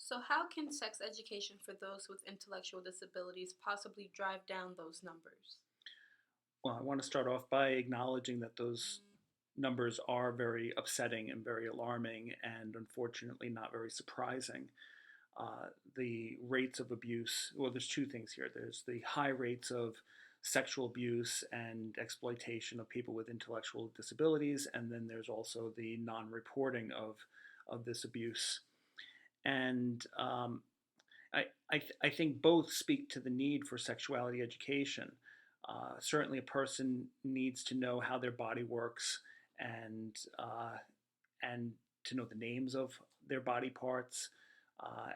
So, how can sex education for those with intellectual disabilities possibly drive down those numbers? Well, I want to start off by acknowledging that those numbers are very upsetting and very alarming, and unfortunately not very surprising. Uh, the rates of abuse, well, there's two things here. There's the high rates of sexual abuse and exploitation of people with intellectual disabilities, and then there's also the non reporting of this abuse. And I think both speak to the need for sexuality education. Certainly, a person needs to know how their body works and and to know the names of their body parts.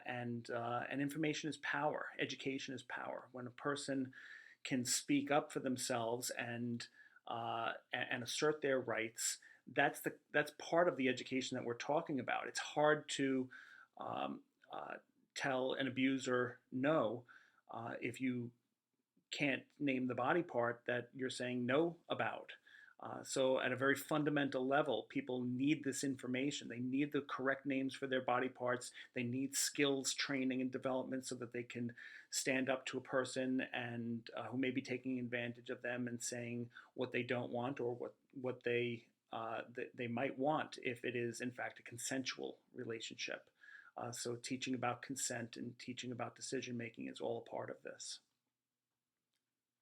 And information is power. Education is power. When a person can speak up for themselves and assert their rights, that's part of the education that we're talking about. It's hard to um, uh, tell an abuser no if you can't name the body part that you're saying no about. So, at a very fundamental level, people need this information. They need the correct names for their body parts. They need skills, training, and development so that they can stand up to a person and who may be taking advantage of them and saying what they don't want or what they might want if it is in fact a consensual relationship. So, teaching about consent and teaching about decision making is all a part of this.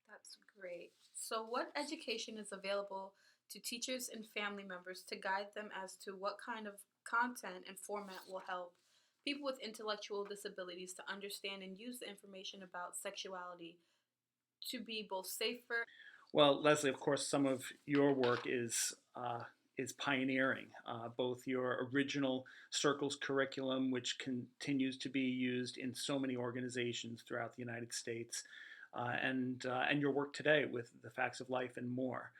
That's great. So, what education is available to teachers and family members to guide them as to what kind of content and format will help people with intellectual disabilities to understand and use the information about sexuality to be both safer? Well, Leslie, of course, some of your work is pioneering. Both your original Circles curriculum, which continues to be used in so many organizations throughout the United States, and your work today with the Facts of Life and more.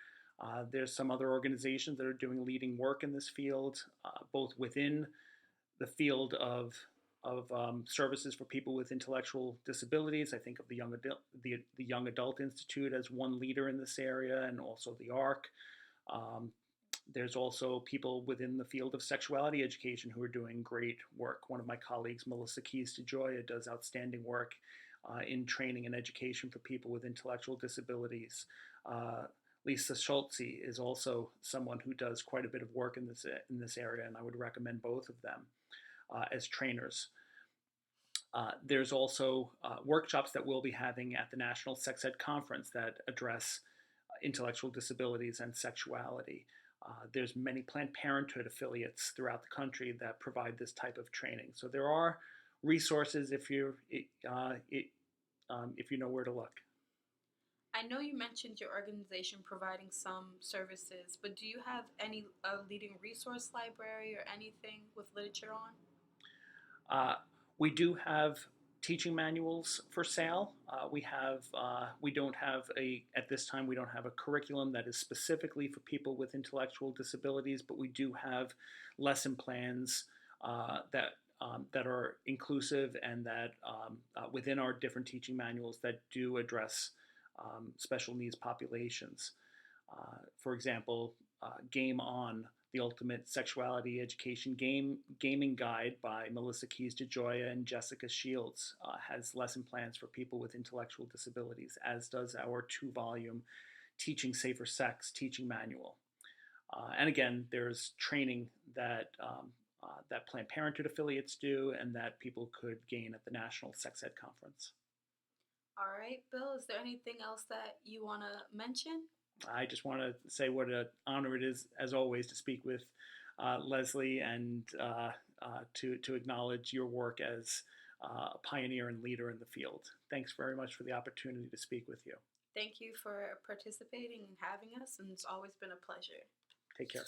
There's some other organizations that are doing leading work in this field, both within the field of services for people with intellectual disabilities. I think of the Young Adult Institute as one leader in this area, and also the ARC. Um, there's also people within the field of sexuality education who are doing great work. One of my colleagues, Melissa Keys DeJoya, does outstanding work in training and education for people with intellectual disabilities. Uh, Lisa Schultze is also someone who does quite a bit of work in this area, and I would recommend both of them as trainers. There's also workshops that we'll be having at the National Sex Ed Conference that address intellectual disabilities and sexuality. There's many Planned Parenthood affiliates throughout the country that provide this type of training. So there are resources if you know where to look. I know you mentioned your organization providing some services, but do you have any leading resource library or anything with literature on? Uh, we do have teaching manuals for sale. We don't have a at this time we don't have a curriculum that is specifically for people with intellectual disabilities, but we do have lesson plans that are inclusive and that within our different teaching manuals that do address special needs populations. For example, Game On, the Ultimate Sexuality Education Gaming Guide by Melissa Keys DeJoya and Jessica Shields has lesson plans for people with intellectual disabilities, as does our two-volume Teaching Safer Sex teaching manual. And again, there's training that Planned Parenthood affiliates do and that people could gain at the National Sex Ed Conference. All right, Bill, is there anything else that you want to mention? I just want to say what an honor it is, as always, to speak with Leslie and to acknowledge your work as a pioneer and leader in the field. Thanks very much for the opportunity to speak with you. Thank you for participating and having us, and it's always been a pleasure. Take care.